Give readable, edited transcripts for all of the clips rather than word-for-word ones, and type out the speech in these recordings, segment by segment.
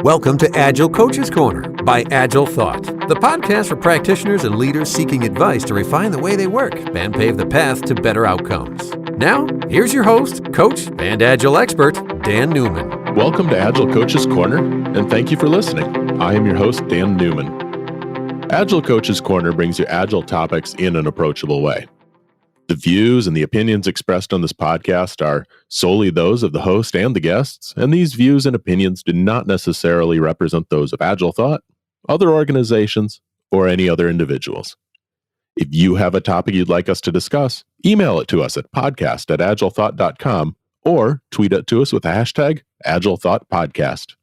Welcome to Agile Coaches Corner by AgileThought, the podcast for practitioners and leaders seeking advice to refine the way they work and pave the path to better outcomes. Now, here's your host, coach, and Agile expert, Dan Newman. Welcome to Agile Coaches Corner, and thank you for listening. I am your host, Dan Newman. Agile Coaches Corner brings you Agile topics in an approachable way. The views and the opinions expressed on this podcast are solely those of the host and the guests, and these views and opinions do not necessarily represent those of AgileThought, other organizations, or any other individuals. If you have a topic you'd like us to discuss, email it to us at podcast@agilethought.com or tweet it to us with the hashtag AgileThoughtPodcast.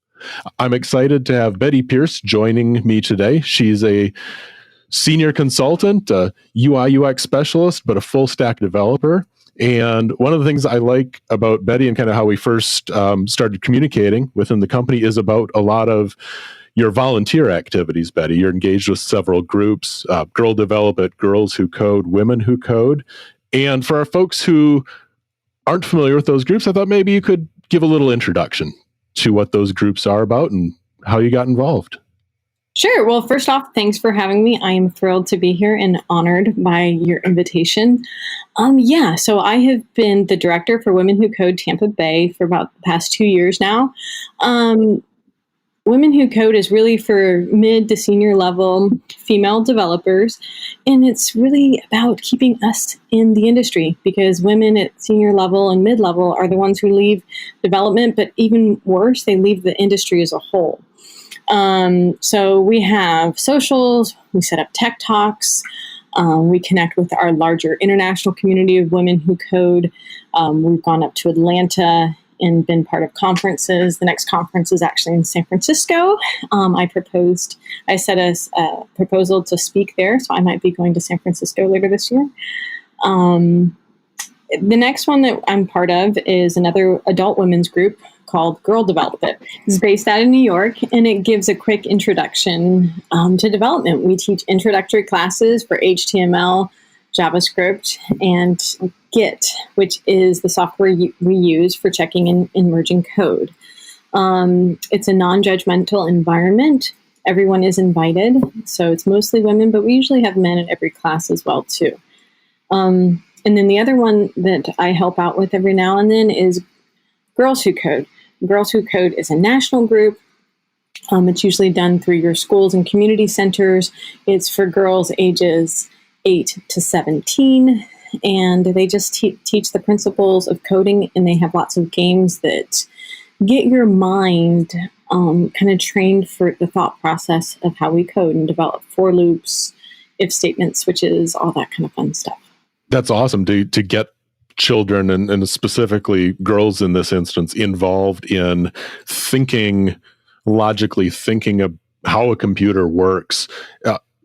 I'm excited to have Betty Pierce joining me today. She's a senior consultant, a UI UX specialist, but a full stack developer. And one of the things I like about Betty and kind of how we first started communicating within the company is about a lot of your volunteer activities, Betty. You're engaged with several groups, Girl Develop It, Girls Who Code, Women Who Code. And for our folks who aren't familiar with those groups, I thought maybe you could give a little introduction to what those groups are about and how you got involved. Sure. Well, first off, thanks for having me. I am thrilled to be here and honored by your invitation. So I have been the director for Women Who Code Tampa Bay for about the past 2 years now. Women Who Code is really for mid to senior level female developers, and it's really about keeping us in the industry because women at senior level and mid level are the ones who leave development, but even worse, they leave the industry as a whole. So we have socials, we set up tech talks, we connect with our larger international community of Women Who Code. We've gone up to Atlanta and been part of conferences. The next conference is actually in San Francisco. I set a proposal to speak there, so I might be going to San Francisco later this year. The next one that I'm part of is another adult women's group called Girl Develop It. It's based out of New York, and it gives a quick introduction to development. We teach introductory classes for HTML, JavaScript, and Git, which is the software we use for checking and merging code. It's a non-judgmental environment. Everyone is invited, so it's mostly women, but we usually have men in every class as well, too. And then the other one that I help out with every now and then is Girls Who Code. Girls Who Code is a national group. It's usually done through your schools and community centers. It's for girls ages 8 to 17, and they just teach the principles of coding, and they have lots of games that get your mind kind of trained for the thought process of how we code and develop for loops, if statements, switches, all that kind of fun stuff. That's awesome to get children and specifically girls in this instance involved in logically thinking of how a computer works.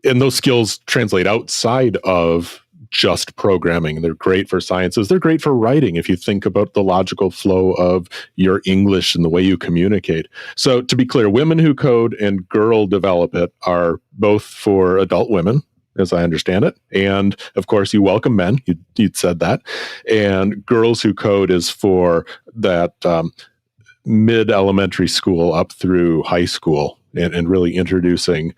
And those skills translate outside of just programming. They're great for sciences. They're great for writing if you think about the logical flow of your English and the way you communicate. So to be clear, Women Who Code and Girl Develop It are both for adult women, as I understand it. And of course, you welcome men. You'd said that. And Girls Who Code is for that mid-elementary school up through high school and really introducing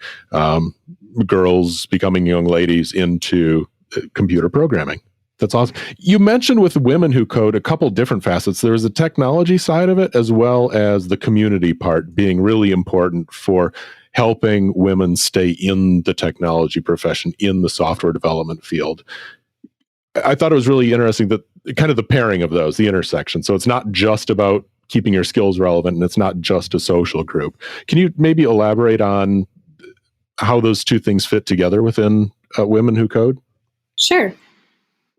girls becoming young ladies into computer programming. That's awesome. You mentioned with Women Who Code a couple different facets. There's a technology side of it as well as the community part being really important for helping women stay in the technology profession, in the software development field. I thought it was really interesting that kind of the pairing of those, the intersection. So it's not just about keeping your skills relevant, and it's not just a social group. Can you maybe elaborate on how those two things fit together within Women Who Code? Sure.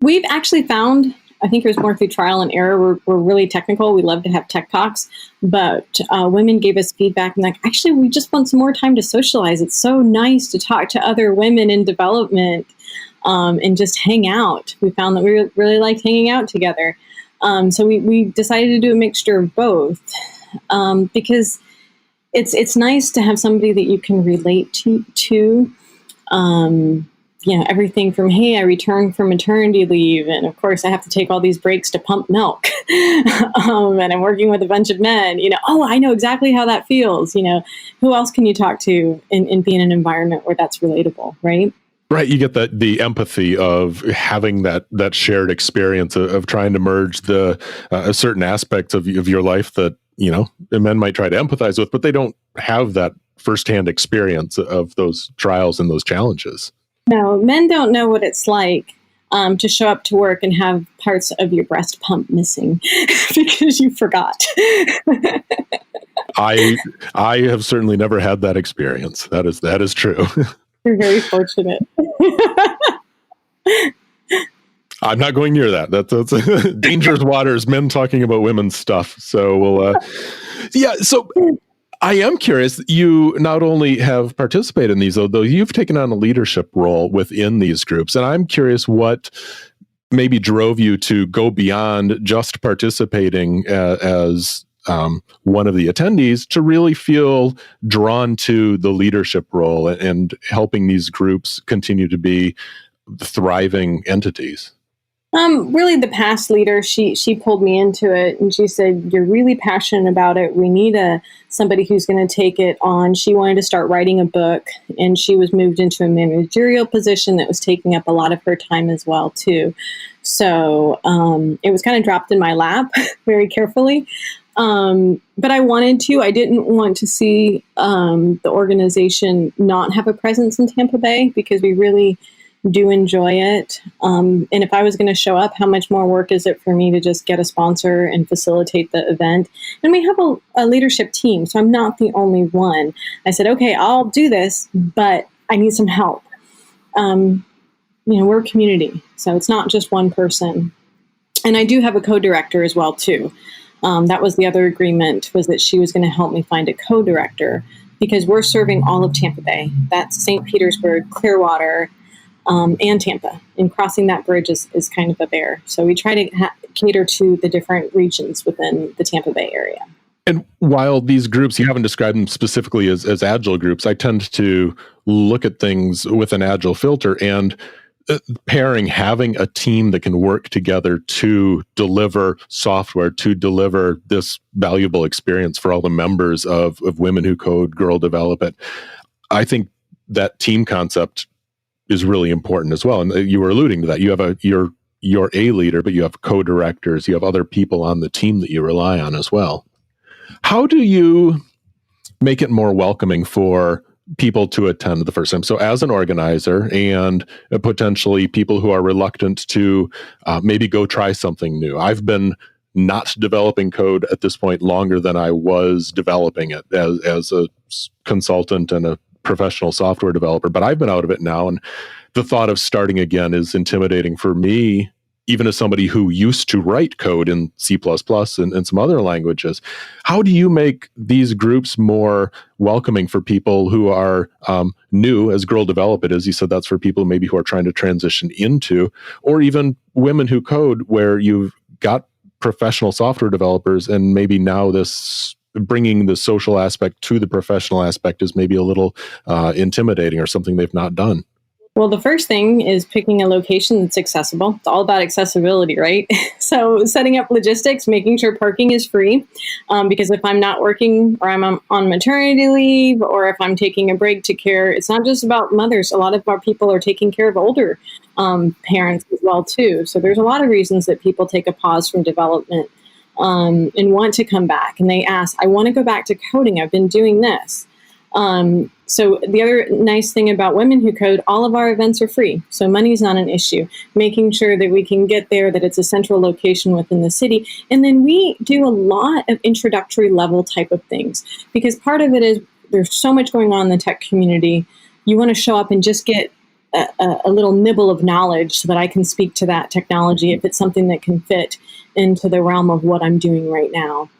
We've actually found, I think it was more through trial and error, we're really technical. We love to have tech talks, but women gave us feedback and like, actually, we just want some more time to socialize. It's so nice to talk to other women in development and just hang out. We found that we really liked hanging out together. So we decided to do a mixture of both because it's nice to have somebody that you can relate to everything from, hey, I returned from maternity leave, and of course I have to take all these breaks to pump milk, and I'm working with a bunch of men, oh, I know exactly how that feels. Who else can you talk to and be in an environment where that's relatable, right? Right, you get the empathy of having that shared experience of trying to merge the certain aspects of your life that men might try to empathize with, but they don't have that firsthand experience of those trials and those challenges. No, men don't know what it's like to show up to work and have parts of your breast pump missing because you forgot. I have certainly never had that experience. That is true. You're very fortunate. I'm not going near that. That's dangerous waters, men talking about women's stuff. So we'll, So I am curious. You not only have participated in these, though you've taken on a leadership role within these groups, and I'm curious what maybe drove you to go beyond just participating as one of the attendees to really feel drawn to the leadership role and helping these groups continue to be thriving entities. Really, the past leader, she pulled me into it, and she said, "You're really passionate about it. We need somebody who's going to take it on." She wanted to start writing a book, and she was moved into a managerial position that was taking up a lot of her time as well, too. So it was kind of dropped in my lap very carefully. But I wanted to. I didn't want to see the organization not have a presence in Tampa Bay because we really do enjoy it. And if I was going to show up, how much more work is it for me to just get a sponsor and facilitate the event? And we have a leadership team, so I'm not the only one. I said, okay, I'll do this, but I need some help. We're a community, so it's not just one person. And I do have a co-director as well, too. That was the other agreement, was that she was going to help me find a co-director because we're serving all of Tampa Bay. That's St. Petersburg, Clearwater, and Tampa. And crossing that bridge is kind of a bear. So we try to cater to the different regions within the Tampa Bay area. And while these groups, you haven't described them specifically as Agile groups, I tend to look at things with an Agile filter, and having a team that can work together to deliver software, to deliver this valuable experience for all the members of Women Who Code, Girl Develop It. I think that team concept is really important as well. And you were alluding to that. You have you're a leader, but you have co-directors, you have other people on the team that you rely on as well. How do you make it more welcoming for people to attend the first time? So as an organizer and potentially people who are reluctant to maybe go try something new. I've been not developing code at this point longer than I was developing it as a consultant and a professional software developer, but I've been out of it now. And the thought of starting again is intimidating for me, even as somebody who used to write code in C++ and some other languages. How do you make these groups more welcoming for people who are new, as Girl Develop It, as you said, that's for people maybe who are trying to transition into, or even Women Who Code, where you've got professional software developers, and maybe now this bringing the social aspect to the professional aspect is maybe a little intimidating or something they've not done? Well, the first thing is picking a location that's accessible. It's all about accessibility, right? So setting up logistics, making sure parking is free, because if I'm not working or I'm on maternity leave or if I'm taking a break to care, it's not just about mothers. A lot of our people are taking care of older parents as well, too. So there's a lot of reasons that people take a pause from development and want to come back. And they ask, I want to go back to coding. I've been doing this. So the other nice thing about Women Who Code, all of our events are free. So money's not an issue. Making sure that we can get there, that it's a central location within the city. And then we do a lot of introductory level type of things, because part of it is there's so much going on in the tech community. You want to show up and just get a little nibble of knowledge so that I can speak to that technology if it's something that can fit into the realm of what I'm doing right now.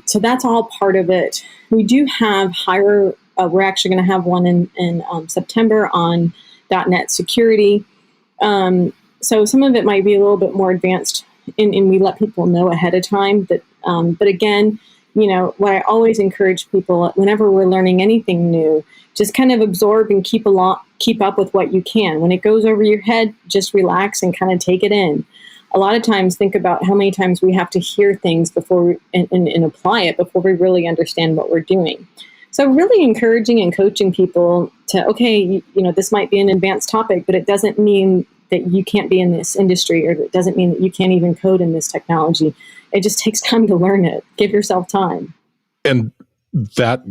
So that's all part of it. We do have we're actually going to have one in September on .NET security. So some of it might be a little bit more advanced, and we let people know ahead of time. But again, what I always encourage people whenever we're learning anything new, just kind of absorb and keep up with what you can. When it goes over your head, just relax and kind of take it in. A lot of times, think about how many times we have to hear things before and apply it before we really understand what we're doing. So really encouraging and coaching people to, okay, this might be an advanced topic, but it doesn't mean that you can't be in this industry, or it doesn't mean that you can't even code in this technology. It just takes time to learn it. Give yourself time. And that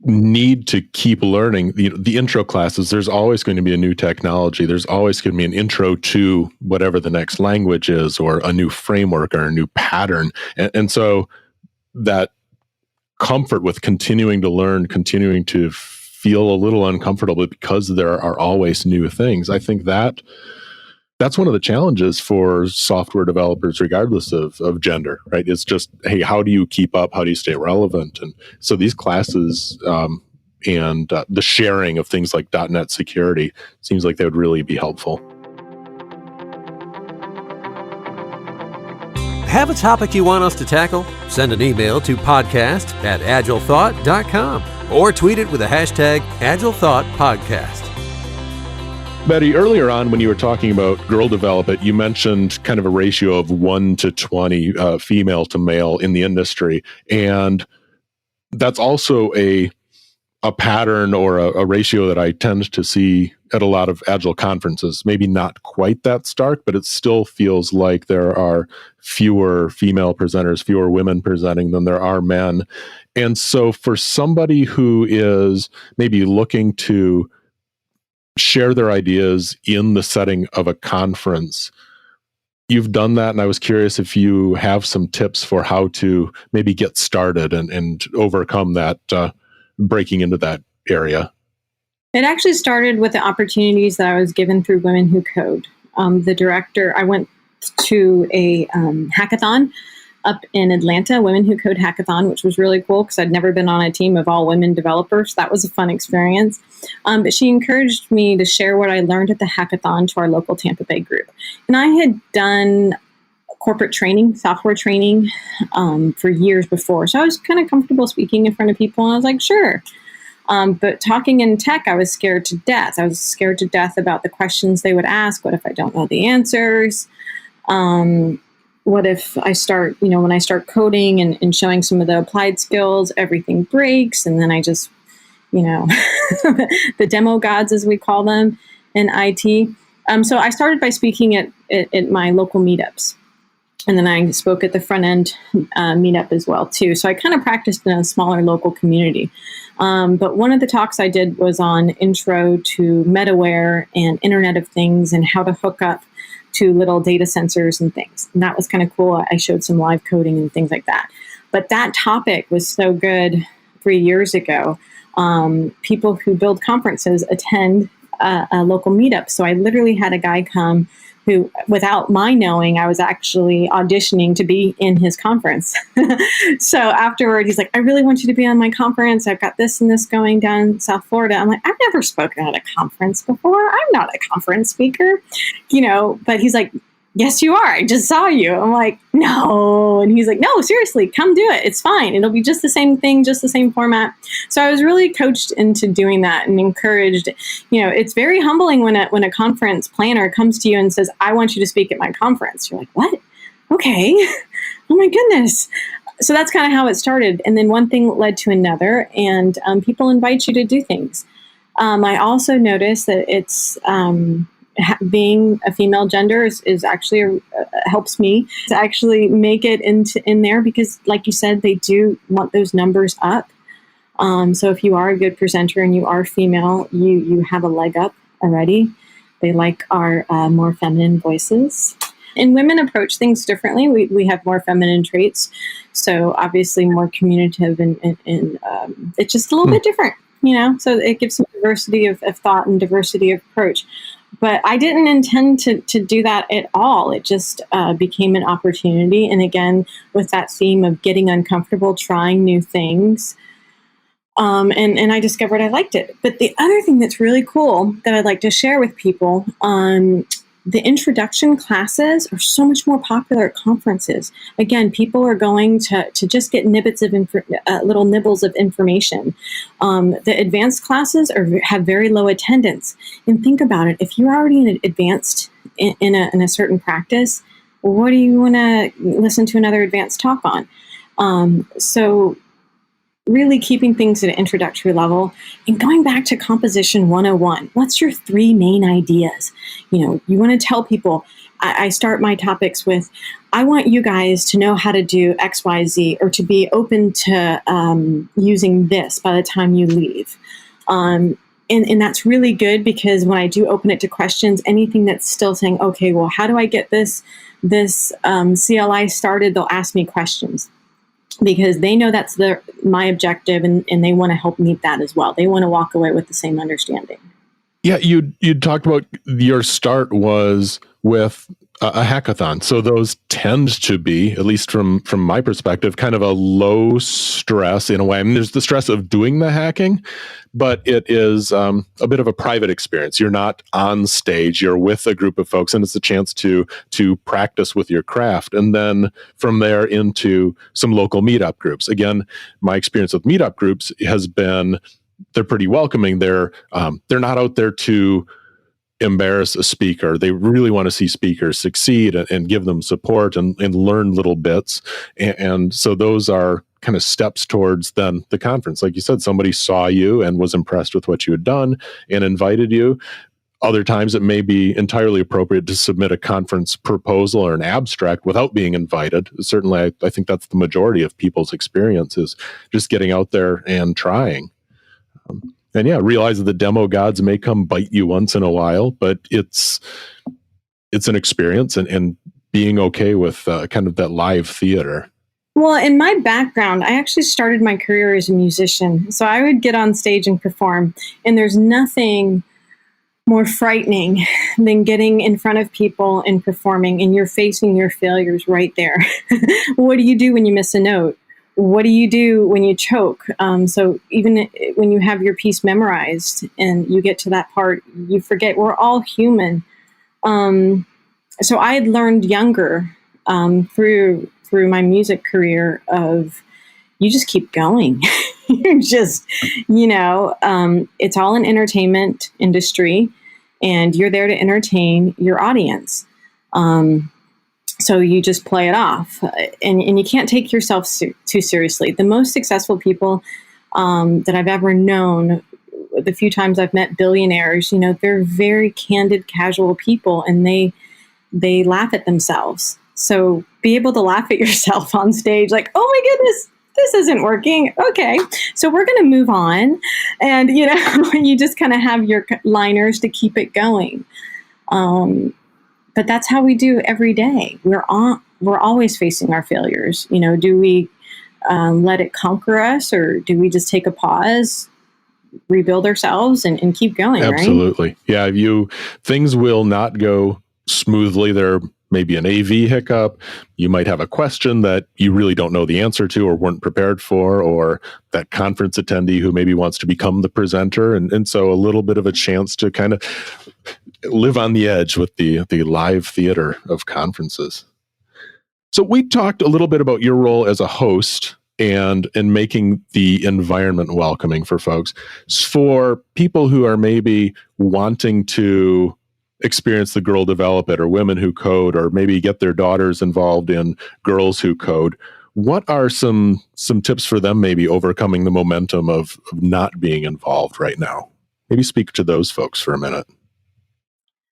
need to keep learning, the intro classes, there's always going to be a new technology. There's always going to be an intro to whatever the next language is, or a new framework or a new pattern. And so that comfort with continuing to learn, continuing to feel a little uncomfortable because there are always new things. I think that's one of the challenges for software developers, regardless of gender, right? It's just, hey, how do you keep up? How do you stay relevant? And so these classes and the sharing of things like .NET security seems like they would really be helpful. Have a topic you want us to tackle? Send an email to podcast@AgileThought.com or tweet it with the hashtag AgileThoughtPodcast. Betty, earlier on when you were talking about Girl Develop It, you mentioned kind of a ratio of 1 to 20 female to male in the industry. And that's also a pattern or a ratio that I tend to see at a lot of Agile conferences. Maybe not quite that stark, but it still feels like there are fewer female presenters, fewer women presenting than there are men. And so for somebody who is maybe looking to share their ideas in the setting of a conference, you've done that, and I was curious if you have some tips for how to maybe get started and overcome that breaking into that area. It actually started with the opportunities that I was given through Women Who Code. The director, I went to a hackathon up in Atlanta, Women Who Code Hackathon, which was really cool because I'd never been on a team of all women developers. That was a fun experience. But she encouraged me to share what I learned at the hackathon to our local Tampa Bay group. And I had done corporate training, software training for years before. So I was kind of comfortable speaking in front of people. And I was like, sure. But talking in tech, I was scared to death. I was scared to death about the questions they would ask. What if I don't know the answers? What if I start, when I start coding and showing some of the applied skills, everything breaks, and then I just, the demo gods, as we call them in IT. So I started by speaking at my local meetups. And then I spoke at the front end meetup as well, too. So I kind of practiced in a smaller local community. But one of the talks I did was on intro to metaware and Internet of Things and how to hook up to little data sensors and things. And that was kind of cool. I showed some live coding and things like that. But that topic was so good 3 years ago. People who build conferences attend a local meetup. So I literally had a guy come who, without my knowing, I was actually auditioning to be in his conference. So afterward, he's like, I really want you to be on my conference. I've got this and this going down in South Florida. I'm like, I've never spoken at a conference before. I'm not a conference speaker, but he's like, yes, you are. I just saw you. I'm like, no. And he's like, no, seriously, come do it. It's fine. It'll be just the same thing, just the same format. So I was really coached into doing that and encouraged. It's very humbling when a conference planner comes to you and says, I want you to speak at my conference. You're like, what? Okay. Oh my goodness. So that's kind of how it started. And then one thing led to another, and people invite you to do things. I also noticed that it's being a female gender is actually helps me to actually make it in there because, like you said, they do want those numbers up. So if you are a good presenter and you are female, you have a leg up already. They like our more feminine voices. And women approach things differently. We have more feminine traits, so obviously more communicative and it's just a little bit different, So it gives some diversity of thought and diversity of approach. But I didn't intend to do that at all. It just became an opportunity. And again, with that theme of getting uncomfortable, trying new things. And I discovered I liked it. But the other thing that's really cool that I'd like to share with people, the introduction classes are so much more popular at conferences. Again, people are going to just get nibbits of little nibbles of information. The advanced classes have very low attendance. And think about it: if you're already in advanced in a certain practice, what do you want to listen to another advanced talk on? So really keeping things at an introductory level and going back to composition 101. What's your 3 main ideas? You want to tell people, I start my topics with, I want you guys to know how to do X, Y, Z, or to be open to using this by the time you leave. And that's really good, because when I do open it to questions, anything that's still saying, okay, well, how do I get this CLI started? They'll ask me questions, because they know that's my objective, and they want to help meet that as well. They want to walk away with the same understanding. Yeah, you talked about your start was with a hackathon. So those tend to be, at least from my perspective, kind of a low stress in a way. I mean, there's the stress of doing the hacking, but it is a bit of a private experience. You're not on stage, you're with a group of folks, and it's a chance to practice with your craft. And then from there into some local meetup groups. Again, my experience with meetup groups has been, they're pretty welcoming. They're not out there to embarrass a speaker. They really want to see speakers succeed and give them support and learn little bits. And so those are kind of steps towards then the conference. Like you said, somebody saw you and was impressed with what you had done and invited you. Other times it may be entirely appropriate to submit a conference proposal or an abstract without being invited. Certainly, I think that's the majority of people's experience, is just getting out there and trying. And yeah, realize that the demo gods may come bite you once in a while, but it's an experience, and being okay with kind of that live theater. Well, in my background, I actually started my career as a musician. So I would get on stage and perform, and there's nothing more frightening than getting in front of people and performing, and you're facing your failures right there. What do you do when you miss a note? What do you do when you choke? So even when you have your piece memorized and you get to that part, you forget. We're all human. So I had learned younger through my music career of, you just keep going. You just, it's all an entertainment industry, and you're there to entertain your audience. So you just play it off, and you can't take yourself too seriously. The most successful people that I've ever known, the few times I've met billionaires, they're very candid, casual people, and they laugh at themselves. So be able to laugh at yourself on stage, like, oh my goodness, this isn't working. Okay, so we're going to move on. And, you just kind of have your liners to keep it going. But that's how we do every day. We're always facing our failures. Do we let it conquer us, or do we just take a pause, rebuild ourselves, and keep going? Absolutely. Right? Yeah. Things will not go smoothly. There may be an AV hiccup. You might have a question that you really don't know the answer to or weren't prepared for, or that conference attendee who maybe wants to become the presenter. And so a little bit of a chance to kind of live on the edge with the live theater of conferences. So we talked a little bit about your role as a host and making the environment welcoming for folks. For people who are maybe wanting to experience the Girl Develop It, or Women Who Code, or maybe get their daughters involved in Girls Who Code, what are some tips for them, maybe overcoming the momentum of not being involved right now? Maybe speak to those folks for a minute.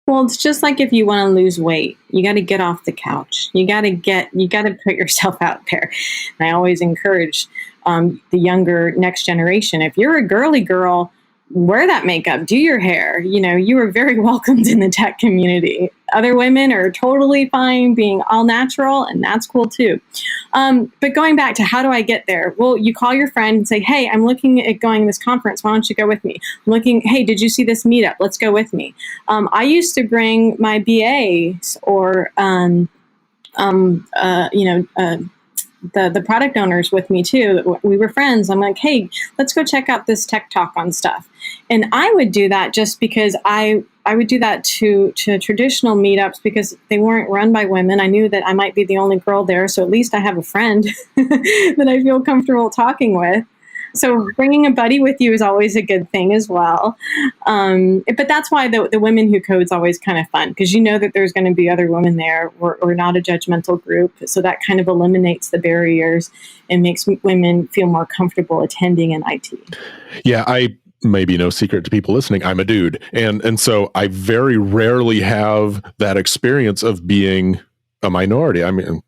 Well, it's just like if you want to lose weight, you got to get off the couch. You got to put yourself out there. And I always encourage the younger next generation, if you're a girly girl, wear that makeup, do your hair. You are very welcomed in the tech community. Other women are totally fine being all natural, and that's cool too. But going back to how do I get there? Well, you call your friend and say, hey, I'm looking at going to this conference. Why don't you go with me? Hey, did you see this meetup? Let's go with me. I used to bring my BAs or, the product owners with me too. We were friends. I'm like, hey, let's go check out this tech talk on stuff. And I would do that just because I would do that to traditional meetups because they weren't run by women. I knew that I might be the only girl there, so at least I have a friend that I feel comfortable talking with. So bringing a buddy with you is always a good thing as well. But that's why the Women Who Code is always kind of fun, because you know that there's going to be other women there. We're not a judgmental group. So that kind of eliminates the barriers and makes women feel more comfortable attending in IT. Yeah, maybe no secret to people listening, I'm a dude. And so I very rarely have that experience of being a minority. I mean,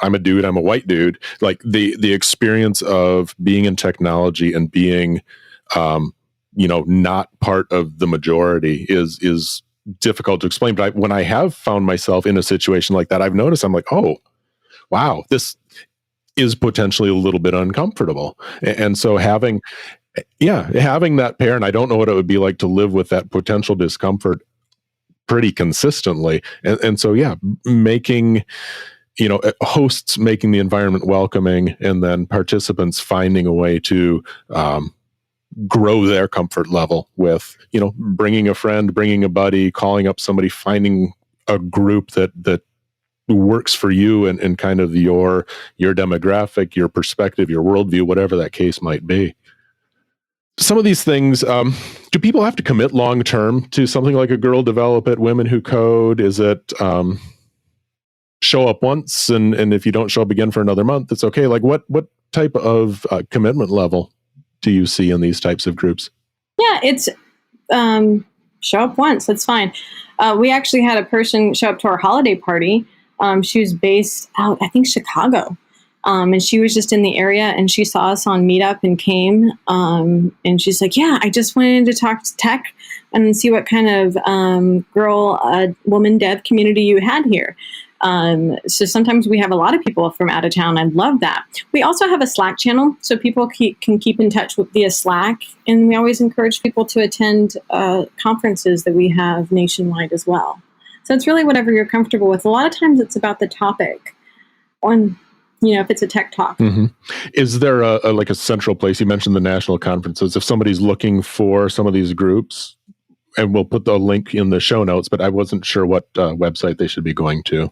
I'm a dude, I'm a white dude. Like the experience of being in technology and being, not part of the majority is difficult to explain. But when I have found myself in a situation like that, I've noticed, I'm like, oh, wow, this is potentially a little bit uncomfortable. And so having that parent, I don't know what it would be like to live with that potential discomfort pretty consistently. And so, making, hosts making the environment welcoming, and then participants finding a way to grow their comfort level with, bringing a friend, bringing a buddy, calling up somebody, finding a group that works for you and kind of your demographic, your perspective, your worldview, whatever that case might be. Some of these things, do people have to commit long term to something like a Girl Develop It, Women Who Code? Is it show up once and if you don't show up again for another month, it's okay? Like what type of commitment level do you see in these types of groups? Yeah, it's show up once. That's fine. We actually had a person show up to our holiday party. She was based out, I think, Chicago. And she was just in the area and she saw us on Meetup and came. And she's like, yeah, I just wanted to talk to tech and see what kind of woman dev community you had here. So sometimes we have a lot of people from out of town. I love that. We also have a Slack channel, so people can keep in touch via Slack. And we always encourage people to attend conferences that we have nationwide as well. So it's really whatever you're comfortable with. A lot of times it's about the topic if it's a tech talk. Mm-hmm. Is there a central place? You mentioned the national conferences. If somebody's looking for some of these groups, and we'll put the link in the show notes, but I wasn't sure what website they should be going to.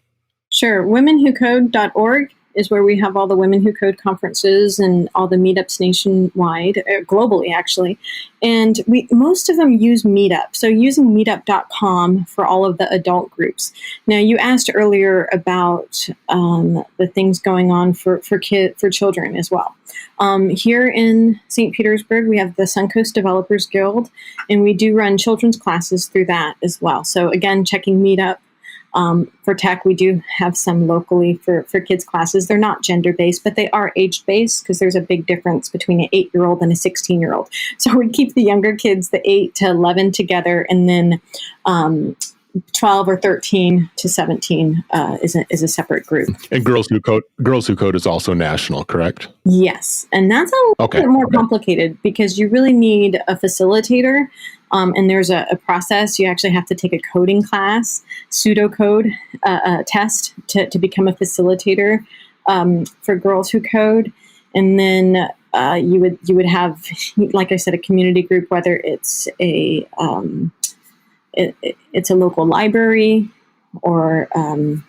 Sure. WomenWhoCode.org is where we have all the Women Who Code conferences and all the meetups nationwide, globally actually. And most of them use Meetup. So using meetup.com for all of the adult groups. Now, you asked earlier about the things going on for children as well. Here in St. Petersburg, we have the Suncoast Developers Guild, and we do run children's classes through that as well. So again, checking Meetup. For tech, we do have some locally for kids classes. They're not gender-based, but they are age-based because there's a big difference between an 8-year-old and a 16-year-old. So we keep the younger kids, the 8 to 11 together, and then 12 or 13 to 17 is a separate group. And Girls Who Code is also national, correct? Yes. And that's a little bit more complicated because you really need a facilitator. And there's a process. You actually have to take a coding class, pseudocode test to become a facilitator for Girls Who Code. And then you would have, like I said, a community group, whether it's it's a local library or the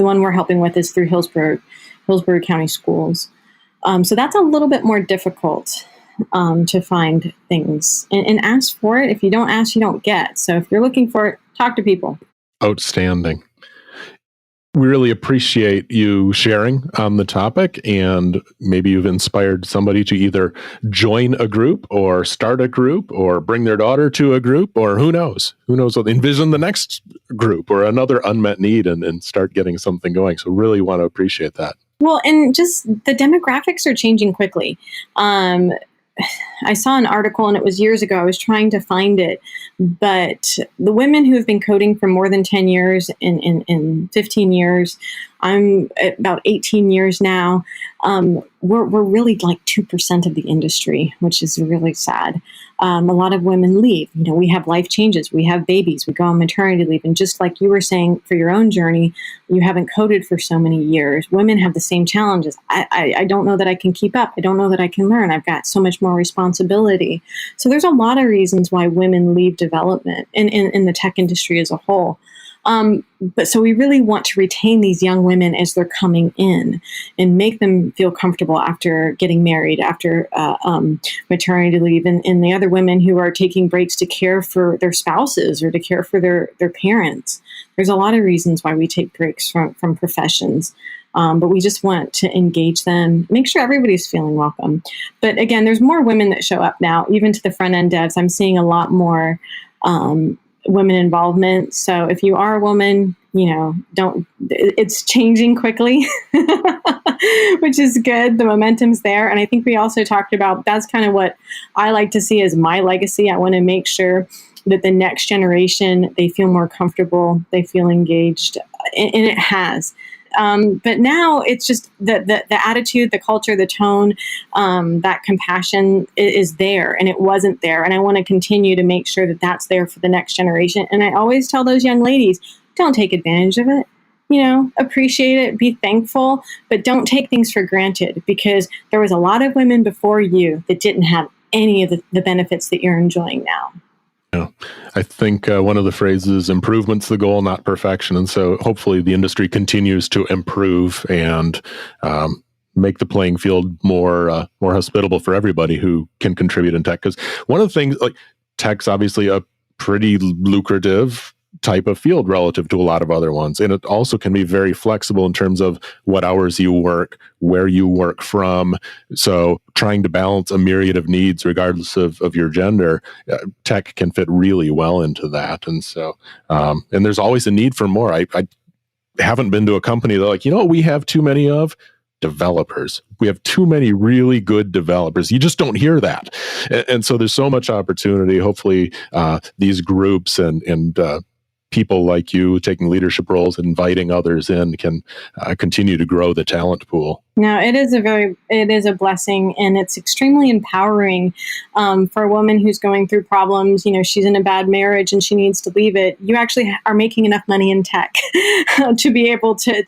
one we're helping with is through Hillsborough County Schools. So that's a little bit more difficult to find things and ask for it. If you don't ask, you don't get. So if you're looking for it, talk to people. Outstanding. We really appreciate you sharing on the topic, and maybe you've inspired somebody to either join a group or start a group or bring their daughter to a group, or who knows what, envision the next group or another unmet need and start getting something going. So really want to appreciate that. Well, and just the demographics are changing quickly. I saw an article, and it was years ago. I was trying to find it, but the women who have been coding for more than 10 years and 15 years, I'm at about 18 years now. We're really like 2% of the industry, which is really sad. A lot of women leave. We have life changes. We have babies. We go on maternity leave. And just like you were saying for your own journey, you haven't coded for so many years. Women have the same challenges. I don't know that I can keep up. I don't know that I can learn. I've got so much more responsibility. So there's a lot of reasons why women leave development in the tech industry as a whole. But so we really want to retain these young women as they're coming in and make them feel comfortable after getting married, after maternity leave, and the other women who are taking breaks to care for their spouses or to care for their parents. There's a lot of reasons why we take breaks from professions. But we just want to engage them, make sure everybody's feeling welcome. But again, there's more women that show up now, even to the front end devs. I'm seeing a lot more women involvement. So if you are a woman, it's changing quickly, which is good. The momentum's there. And I think we also talked about, that's kind of what I like to see as my legacy. I want to make sure that the next generation, they feel more comfortable, they feel engaged, and it has. But now it's just the attitude, the culture, the tone, that compassion is there, and it wasn't there. And I want to continue to make sure that that's there for the next generation. And I always tell those young ladies, don't take advantage of it. Appreciate it, be thankful, but don't take things for granted, because there was a lot of women before you that didn't have any of the benefits that you're enjoying now. Yeah, I think one of the phrases, improvement's the goal, not perfection. And so hopefully the industry continues to improve and make the playing field more hospitable for everybody who can contribute in tech. Because one of the things, like, tech's obviously a pretty lucrative type of field relative to a lot of other ones. And it also can be very flexible in terms of what hours you work, where you work from. So trying to balance a myriad of needs regardless of your gender, tech can fit really well into that. And so, and there's always a need for more. I haven't been to a company that, like, what we have too many of? Developers. We have too many really good developers. You just don't hear that. And so there's so much opportunity. Hopefully these groups and people like you taking leadership roles, inviting others in, can continue to grow the talent pool. No, it is a blessing, and it's extremely empowering for a woman who's going through problems. She's in a bad marriage and she needs to leave it. You actually are making enough money in tech to be able to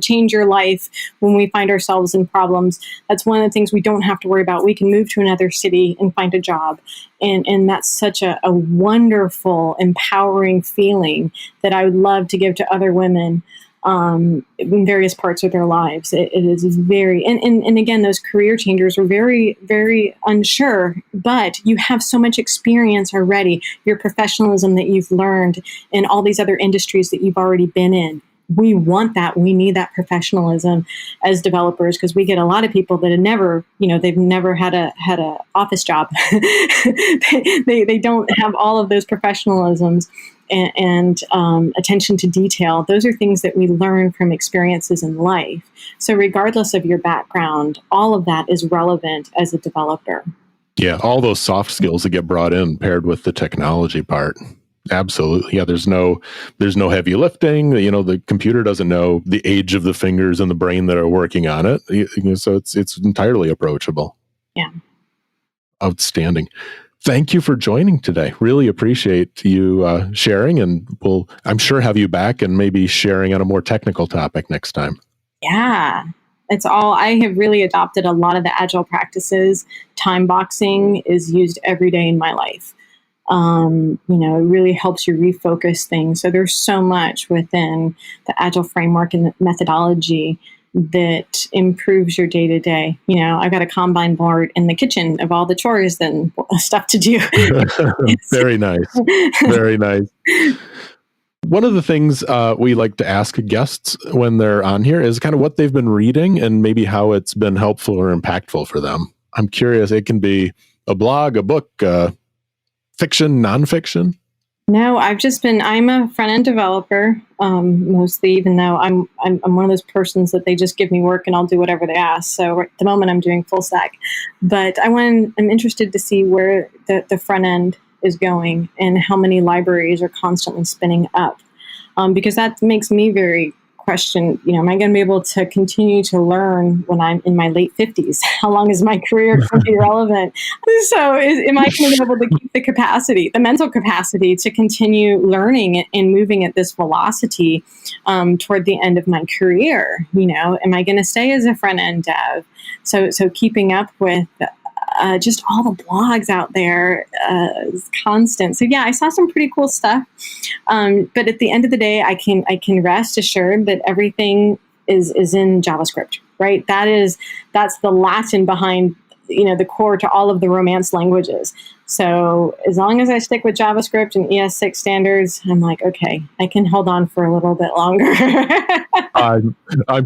change your life when we find ourselves in problems. That's one of the things we don't have to worry about. We can move to another city and find a job. And that's such a wonderful, empowering feeling that I would love to give to other women in various parts of their lives. It is very, and again, those career changers are very, very unsure, but you have so much experience already, your professionalism that you've learned in all these other industries that you've already been in. We want that. We need that professionalism as developers, because we get a lot of people that have never, they've never had a office job. they don't have all of those professionalisms and attention to detail. Those are things that we learn from experiences in life. So regardless of your background, all of that is relevant as a developer. Yeah, all those soft skills that get brought in paired with the technology part. Absolutely. Yeah, there's no heavy lifting. The computer doesn't know the age of the fingers in the brain that are working on it. So it's entirely approachable. Yeah. Outstanding. Thank you for joining today. Really appreciate you sharing, and we'll, I'm sure, have you back and maybe sharing on a more technical topic next time. Yeah. I have really adopted a lot of the agile practices. Time boxing is used every day in my life. It really helps you refocus things. So there's so much within the agile framework and methodology that improves your day to day. I've got a Kanban board in the kitchen of all the chores and stuff to do. Very nice. Very nice. One of the things we like to ask guests when they're on here is kind of what they've been reading and maybe how it's been helpful or impactful for them. I'm curious. It can be a blog, a book, fiction, nonfiction. No, I'm a front-end developer, mostly, even though I'm one of those persons that they just give me work and I'll do whatever they ask. So at the moment I'm doing full stack, but I'm interested to see where the front end is going and how many libraries are constantly spinning up, because that makes me very question, am I going to be able to continue to learn when I'm in my late 50s? How long is my career going to be relevant? So am I going to be able to keep the capacity, the mental capacity to continue learning and moving at this velocity toward the end of my career? Am I going to stay as a front-end dev? So keeping up with just all the blogs out there is constant. So yeah, I saw some pretty cool stuff. But at the end of the day, I can rest assured that everything is in JavaScript, right? That's the Latin behind, the core to all of the Romance languages. So as long as I stick with JavaScript and ES6 standards, I'm like, okay, I can hold on for a little bit longer. I'm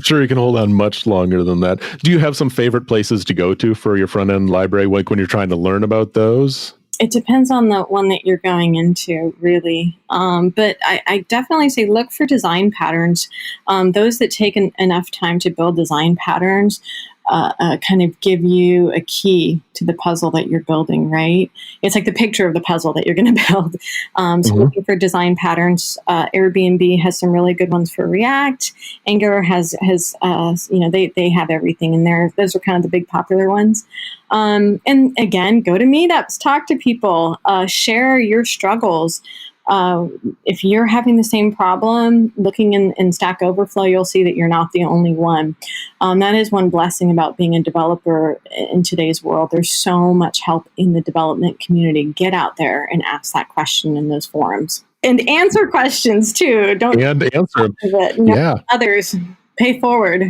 sure you can hold on much longer than that. Do you have some favorite places to go to for your front-end library, like when you're trying to learn about those? It depends on the one that you're going into, really. But I definitely say look for design patterns. Those that take enough time to build design patterns kind of give you a key to the puzzle that you're building, right? It's like the picture of the puzzle that you're going to build. So looking for design patterns. Airbnb has some really good ones for React. Angular has they have everything in there. Those are kind of the big popular ones. And again, go to meetups, talk to people, share your struggles. If you're having the same problem, looking in Stack Overflow, you'll see that you're not the only one. That is one blessing about being a developer in today's world. There's so much help in the development community. Get out there and ask that question in those forums. And answer questions, too. Don't answer them. Yeah. Others. Pay forward.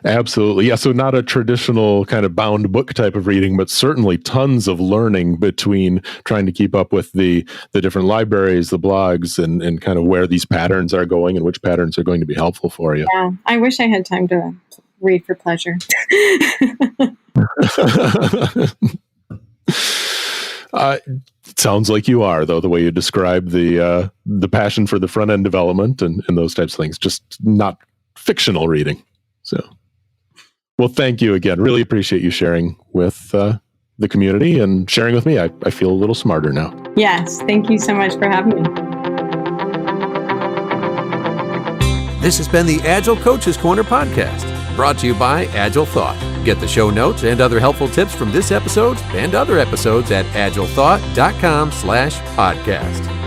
Absolutely. Yeah. So not a traditional kind of bound book type of reading, but certainly tons of learning between trying to keep up with the different libraries, the blogs, and kind of where these patterns are going and which patterns are going to be helpful for you. Yeah. I wish I had time to read for pleasure. It sounds like you are, though, the way you describe the passion for the front end development and those types of things, just not fictional reading. So, well, thank you again. Really appreciate you sharing with the community and sharing with me. I feel a little smarter now. Yes. Thank you so much for having me. This has been the Agile Coaches Corner podcast, brought to you by AgileThought. Get the show notes and other helpful tips from this episode and other episodes at agilethought.com/podcast.